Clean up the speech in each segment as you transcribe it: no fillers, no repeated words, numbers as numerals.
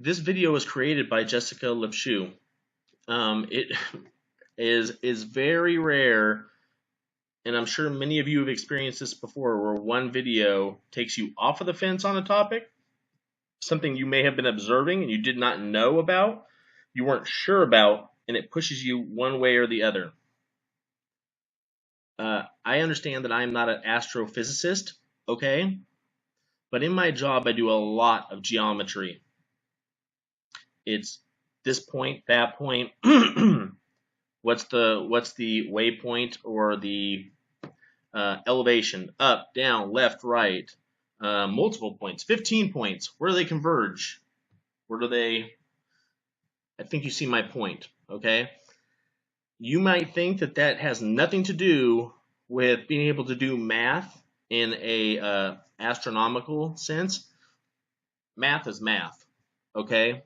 This video was created by Jessica Lipshu. It is very rare, and I'm sure many of you have experienced this before, where one video takes you off of the fence on a topic, something you may have been observing and you did not know about, you weren't sure about, and it pushes you one way or the other. I understand that I'm not an astrophysicist, okay? But in my job, I do a lot of geometry. It's this point, that point, what's the waypoint or the elevation, up, down, left, right, multiple points, 15 points, where do they converge? Where do they, I think you see my point, okay? You might think that that has nothing to do with being able to do math in a astronomical sense. Math is math, okay?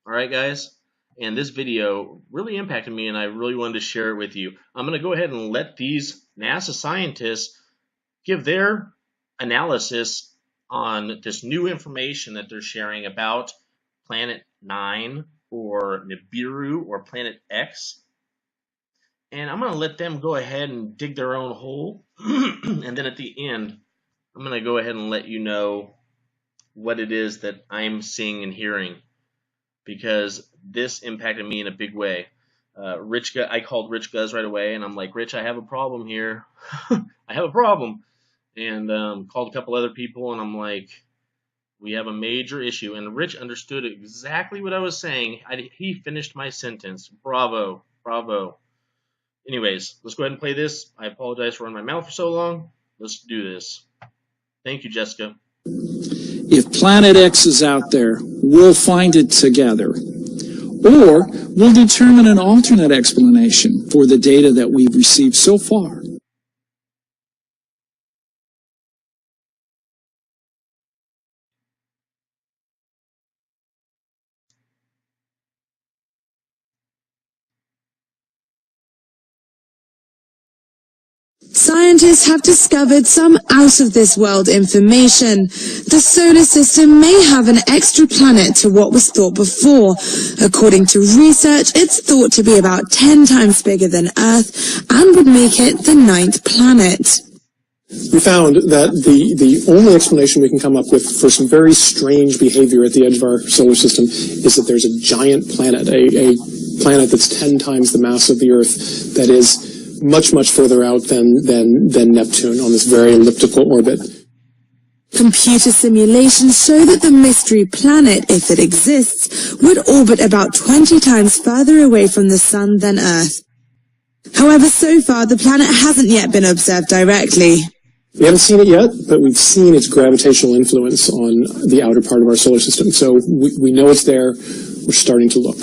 All right, guys? And this video really impacted me, and I really wanted to share it with you. I'm going to go ahead and let these NASA scientists give their analysis on this new information that they're sharing about Planet 9 or Nibiru or Planet X. And I'm going to let them go ahead and dig their own hole. And then at the end, I'm going to go ahead and let you know what it is that I'm seeing and hearing, because this impacted me in a big way. I called Rich Guz right away, and I'm like, Rich, I have a problem here. I have a problem. And called a couple other people, and I'm like, we have a major issue. And Rich understood exactly what I was saying. He finished my sentence. Bravo, bravo. Anyways, let's go ahead and play this. I apologize for running my mouth for so long. Let's do this. Thank you, Jessica. If Planet X is out there, we'll find it together. Or we'll determine an alternate explanation for the data that we've received so far. Scientists have discovered some out-of-this-world information. The solar system may have an extra planet to what was thought before. According to research, it's thought to be about 10 times bigger than Earth and would make it the 9th planet. We found that the only explanation we can come up with for some very strange behavior at the edge of our solar system is that there's a giant planet, a planet that's 10 times the mass of the Earth, that is much further out than Neptune on this very elliptical orbit. Computer simulations show that the mystery planet, if it exists, would orbit about 20 times further away from the Sun than Earth. However, so far the planet hasn't yet been observed directly. We haven't seen it yet, but we've seen its gravitational influence on the outer part of our solar system. So we know it's there. We're starting to look.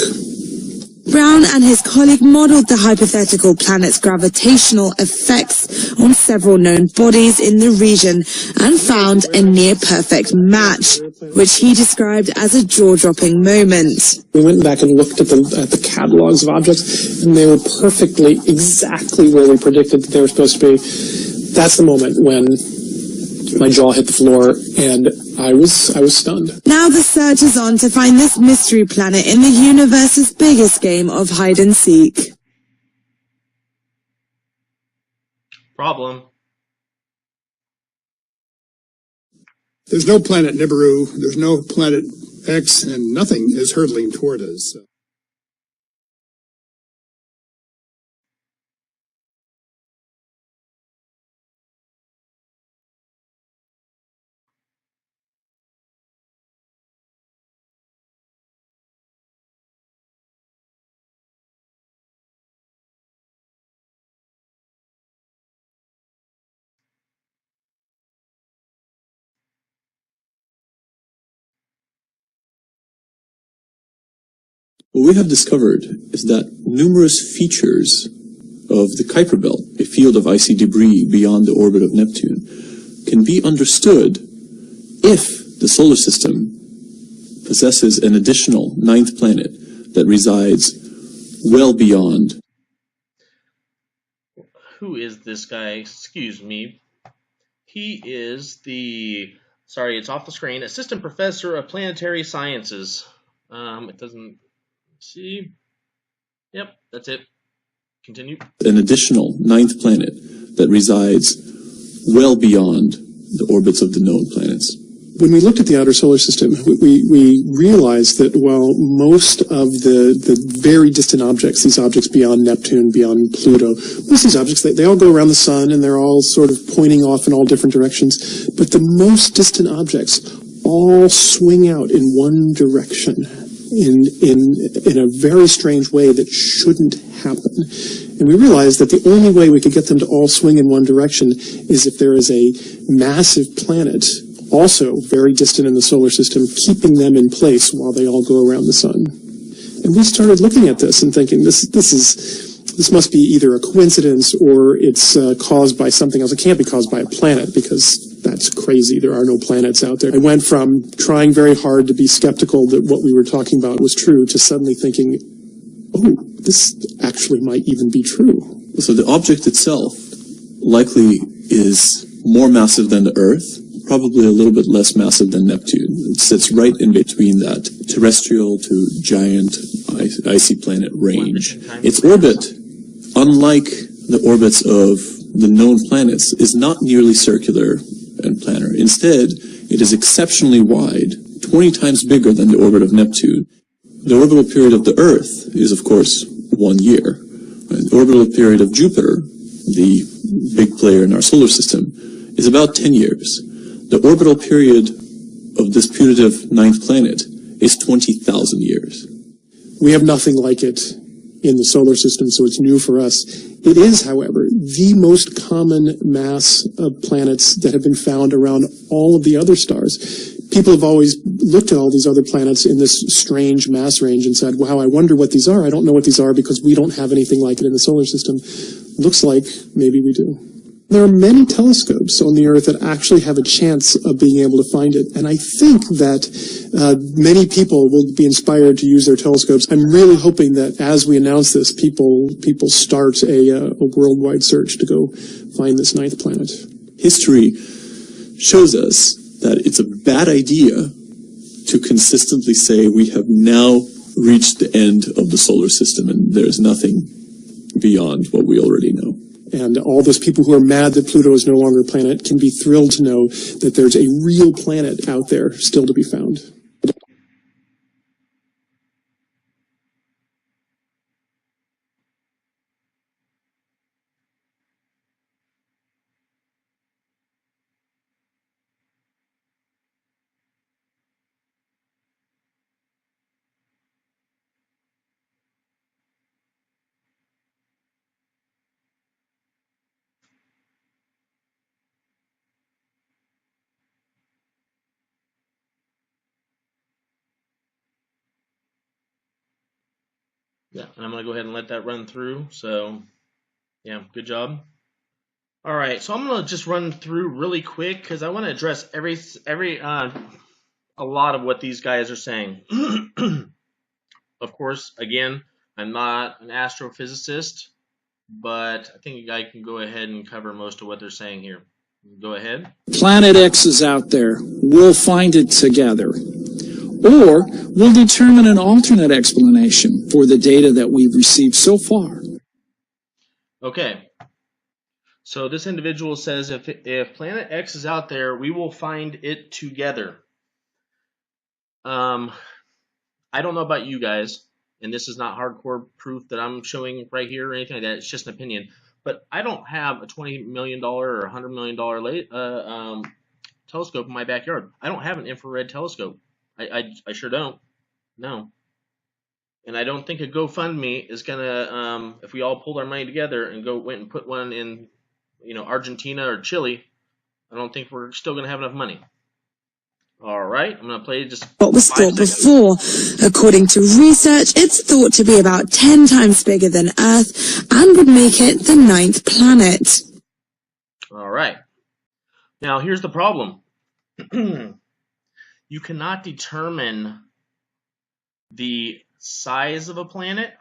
Brown and his colleague modeled the hypothetical planet's gravitational effects on several known bodies in the region and found a near-perfect match, which he described as a jaw-dropping moment. We went back and looked at the catalogs of objects, and they were perfectly, exactly where we predicted that they were supposed to be. That's the moment when my jaw hit the floor, and I was stunned. Now the search is on to find this mystery planet in the universe's biggest game of hide and seek. Problem. There's no planet Nibiru, there's no planet X, and nothing is hurtling toward us. What we have discovered is that numerous features of the Kuiper Belt, a field of icy debris beyond the orbit of Neptune, can be understood if the solar system possesses an additional 9th planet that resides well beyond. Who is this guy? Excuse me. He is the, sorry, it's off the screen, assistant professor of planetary sciences. It doesn't see. Yep, that's it. Continue. An additional ninth planet that resides well beyond the orbits of the known planets. When we looked at the outer solar system, we realized that while most of the very distant objects, these objects beyond Neptune, beyond Pluto, most of these objects, they all go around the sun and they're all sort of pointing off in all different directions. But the most distant objects all swing out in one direction in a very strange way that shouldn't happen. And we realized that the only way we could get them to all swing in one direction is if there is a massive planet also very distant in the solar system, keeping them in place while they all go around the sun. And we started looking at this and thinking, this must be either a coincidence or it's caused by something else. It can't be caused by a planet because that's crazy. There are no planets out there. I went from trying very hard to be skeptical that what we were talking about was true to suddenly thinking, oh, this actually might even be true. So the object itself likely is more massive than the Earth, probably a little bit less massive than Neptune. It sits right in between that terrestrial to giant icy planet range. Its orbit, unlike the orbits of the known planets, is not nearly circular and planar. Instead, it is exceptionally wide, 20 times bigger than the orbit of Neptune. The orbital period of the Earth is, of course, 1 year. The orbital period of Jupiter, the big player in our solar system, is about 10 years. The orbital period of this putative ninth planet is 20,000 years. We have nothing like it in the solar system, so it's new for us. It is, however, the most common mass of planets that have been found around all of the other stars. People have always looked at all these other planets in this strange mass range and said, wow, I wonder what these are. I don't know what these are because we don't have anything like it in the solar system. Looks like maybe we do. There are many telescopes on the Earth that actually have a chance of being able to find it, and I think that many people will be inspired to use their telescopes. I'm really hoping that as we announce this, people start a worldwide search to go find this ninth planet. History shows us that it's a bad idea to consistently say we have now reached the end of the solar system and there's nothing beyond what we already know. And all those people who are mad that Pluto is no longer a planet can be thrilled to know that there's a real planet out there still to be found. Yeah, and I'm going to go ahead and let that run through. So, yeah, good job. All right, so I'm going to just run through really quick because I want to address a lot of what these guys are saying. Of course, again, I'm not an astrophysicist, but I think I can go ahead and cover most of what they're saying here. Go ahead. Planet X is out there. We'll find it together. Or we'll determine an alternate explanation for the data that we've received so far. Okay. So this individual says if Planet X is out there, we will find it together. I don't know about you guys, and this is not hardcore proof that I'm showing right here or anything like that. It's just an opinion. But I don't have a $20 million or $100 million telescope in my backyard. I don't have an infrared telescope. I sure don't. No. And I don't think a GoFundMe is gonna, if we all pulled our money together and went and put one in, Argentina or Chile, I don't think we're still gonna have enough money. All right, I'm gonna play just what was thought before. According to research, it's thought to be about 10 times bigger than Earth and would make it the 9th planet. All right. Now here's the problem. You cannot determine the size of a planet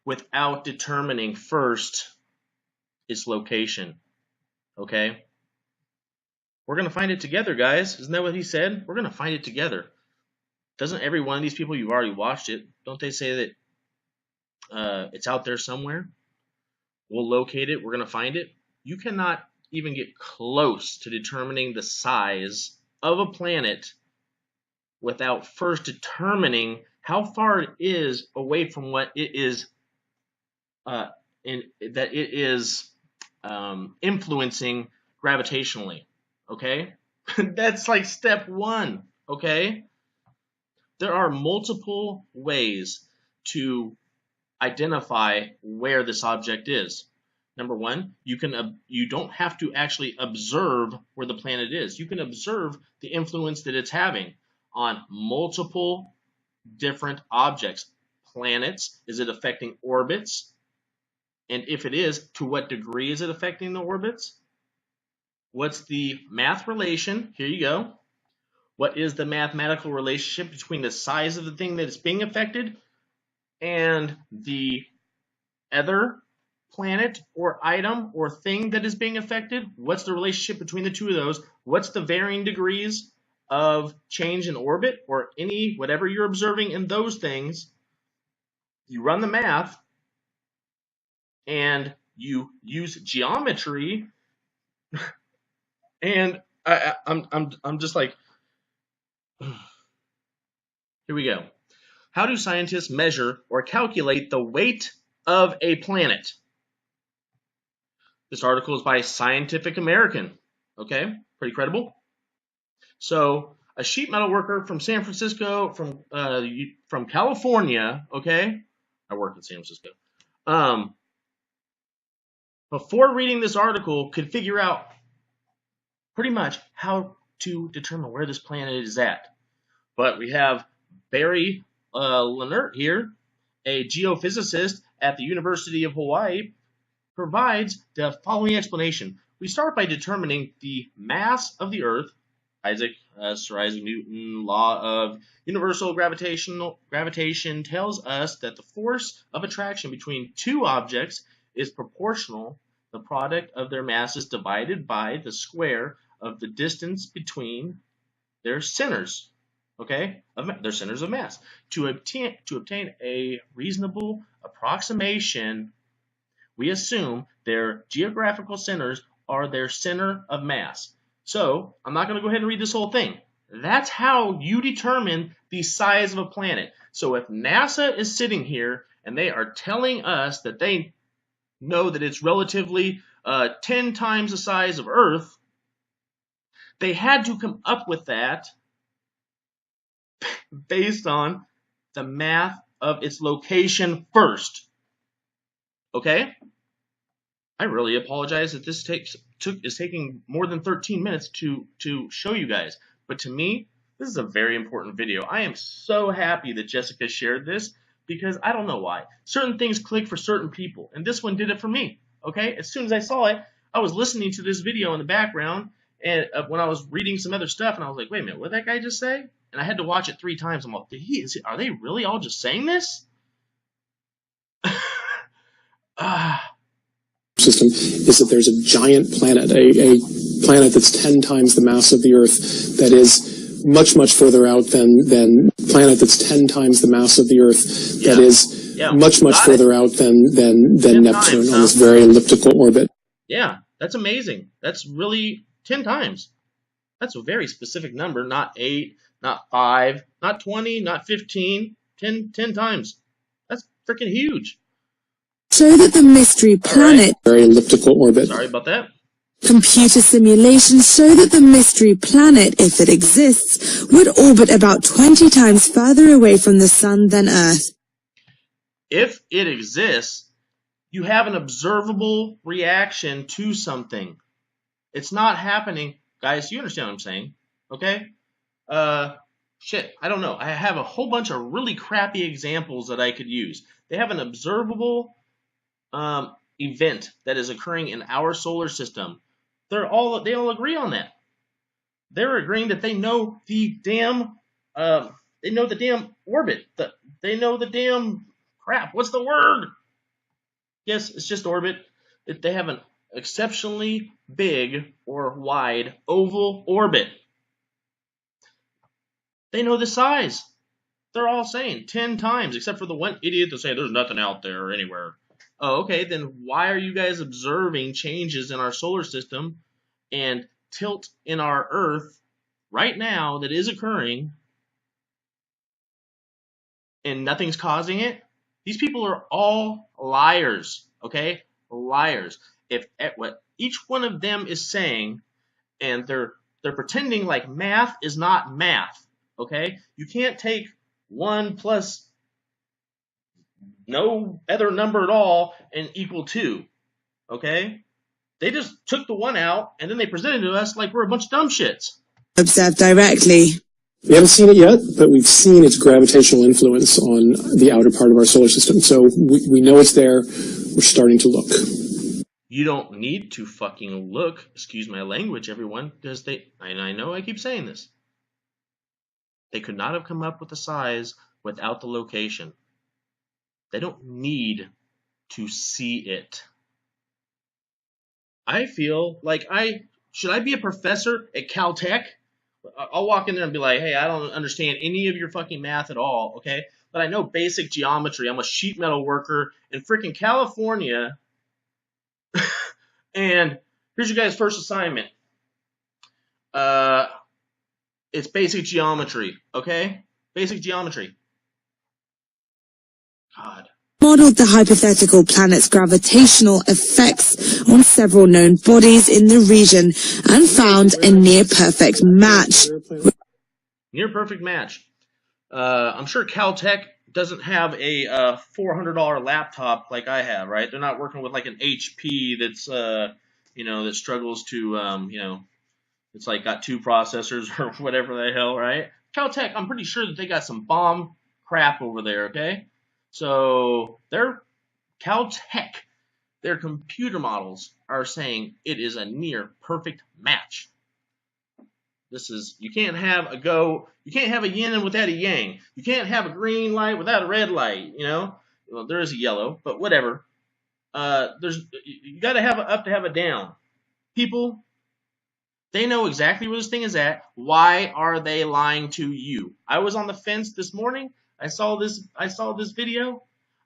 without determining first its location. Okay? We're going to find it together, guys. Isn't that what he said? We're going to find it together. Doesn't every one of these people, you've already watched it, don't they say that it's out there somewhere? We'll locate it. We're going to find it. You cannot even get close to determining the size of a planet without first determining how far it is away from what it is influencing gravitationally. Okay, that's like step one. Okay, there are multiple ways to identify where this object is. Number one, you don't have to actually observe where the planet is. You can observe the influence that it's having on multiple different objects. Planets, is it affecting orbits? And if it is, to what degree is it affecting the orbits? What's the math relation? Here you go. What is the mathematical relationship between the size of the thing that is being affected and the other planet or item or thing that is being affected? What's the relationship between the two of those? What's the varying degrees of change in orbit or whatever you're observing in those things? You run the math and you use geometry, and I'm just like, here we go. How do scientists measure or calculate the weight of a planet? This article is by Scientific American. Okay, pretty credible. So a sheet metal worker from San Francisco, from California. Okay, I work in San Francisco. Before reading this article, could figure out pretty much how to determine where this planet is at. But we have Barry Lennert here, a geophysicist at the University of Hawaii, provides the following explanation. We start by determining the mass of the Earth. Sir Isaac Newton, law of universal gravitation tells us that the force of attraction between two objects is proportional the product of their masses divided by the square of the distance between their centers. Okay, their centers of mass. To obtain a reasonable approximation, we assume their geographical centers are their center of mass. So I'm not going to go ahead and read this whole thing. That's how you determine the size of a planet. So if NASA is sitting here and they are telling us that they know that it's relatively 10 times the size of Earth, they had to come up with that based on the math of its location first. Okay? I really apologize that this is taking more than 13 minutes to show you guys. But to me, this is a very important video. I am so happy that Jessica shared this because I don't know why. Certain things click for certain people, and this one did it for me. Okay? As soon as I saw it, I was listening to this video in the background, and when I was reading some other stuff, and I was like, wait a minute, what did that guy just say? And I had to watch it 3 times. I'm like, are they really all just saying this? System is that there's a giant planet, a planet that's 10 times the mass of the Earth, that is much, much further out than planet that's 10 times the mass of the Earth, that is much, much further out than Neptune on this very elliptical orbit. Yeah, that's amazing. That's really 10 times. That's a very specific number, not 8, not 5, not 20, not 15, 10 times. That's freaking huge. Show that the mystery planet... Very elliptical orbit. Sorry about that. Computer simulations show that the mystery planet, if it exists, would orbit about 20 times further away from the Sun than Earth. If it exists, you have an observable reaction to something. It's not happening. Guys, you understand what I'm saying? Okay? Shit, I don't know. I have a whole bunch of really crappy examples that I could use. They have an observable event that is occurring in our solar system. They all agree on that. They're agreeing that they know the damn orbit. They know the damn crap. What's the word? Yes, it's just orbit. They have an exceptionally big or wide oval orbit. They know the size. They're all saying 10 times, except for the one idiot that say there's nothing out there or anywhere. Oh, okay, then why are you guys observing changes in our solar system and tilt in our Earth right now that is occurring and nothing's causing it? These people are all liars, okay? Liars. If what each one of them is saying, and they're pretending like math is not math, okay? You can't take 1 plus no other number at all and equal 2, okay? They just took the 1 out and then they presented it to us like we're a bunch of dumb shits. Observe directly. We haven't seen it yet, but we've seen its gravitational influence on the outer part of our solar system. So we know it's there. We're starting to look. You don't need to fucking look, excuse my language, everyone, because and I know I keep saying this, they could not have come up with the size without the location. They don't need to see it. I feel like should I be a professor at Caltech? I'll walk in there and be like, hey, I don't understand any of your fucking math at all, okay? But I know basic geometry. I'm a sheet metal worker in freaking California. And here's your guys' first assignment. It's basic geometry, okay? Basic geometry. God. Modeled the hypothetical planet's gravitational effects on several known bodies in the region and found a near-perfect match. Near-perfect match. I'm sure Caltech doesn't have a $400 laptop like I have, right? They're not working with like an HP that's, that struggles to, it's like got 2 processors or whatever the hell, right? Caltech, I'm pretty sure that they got some bomb crap over there, okay? So their Caltech, their computer models are saying it is a near perfect match. This is, you can't have a yin without a yang. You can't have a green light without a red light, Well, there is a yellow, but whatever. You got to have an up to have a down. People, they know exactly where this thing is at. Why are they lying to you? I was on the fence this morning. I saw this video.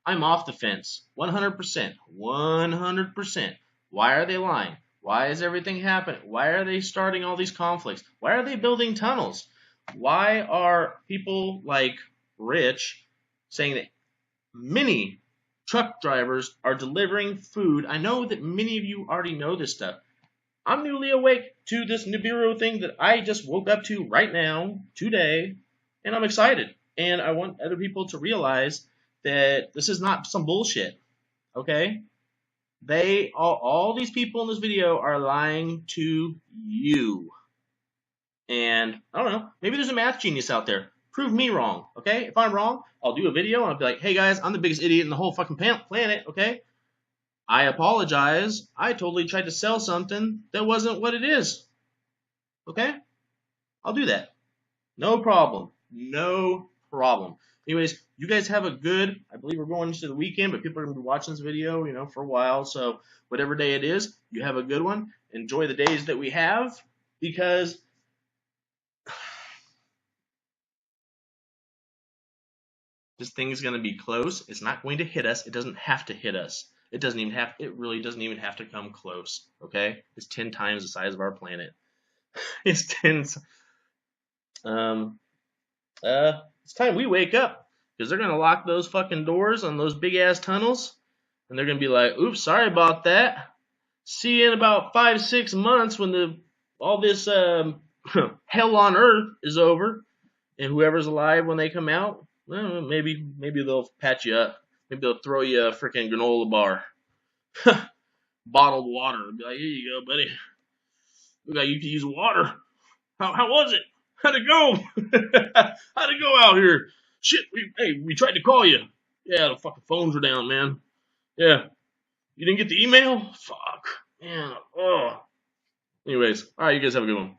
I'm off the fence. 100%. 100%. Why are they lying? Why is everything happening? Why are they starting all these conflicts? Why are they building tunnels? Why are people like Rich saying that many truck drivers are delivering food? I know that many of you already know this stuff. I'm newly awake to this Nibiru thing that I just woke up to right now, today, and I'm excited. And I want other people to realize that this is not some bullshit, okay? All these people in this video are lying to you. And, I don't know, maybe there's a math genius out there. Prove me wrong, okay? If I'm wrong, I'll do a video and I'll be like, hey guys, I'm the biggest idiot in the whole fucking planet, okay? I apologize. I totally tried to sell something that wasn't what it is. Okay? I'll do that. No problem. No problem. Anyways, you guys have a good, I believe we're going into the weekend, but people are going to be watching this video, for a while. So whatever day it is, you have a good one. Enjoy the days that we have, because this thing is going to be close. It's not going to hit us. It doesn't have to hit us. It really doesn't even have to come close, okay? It's 10 times the size of our planet. It's 10. It's time we wake up, because they're going to lock those fucking doors on those big-ass tunnels, and they're going to be like, oops, sorry about that. See you in about 5-6 months when all this hell on Earth is over, and whoever's alive when they come out, well, maybe they'll patch you up. Maybe they'll throw you a freaking granola bar. Bottled water. Be like, here you go, buddy. Look like you can use water. How was it? How'd it go? How'd it go out here? Shit, we tried to call you. Yeah, the fucking phones were down, man. Yeah. You didn't get the email? Fuck. Man. Oh. Anyways, alright, you guys have a good one.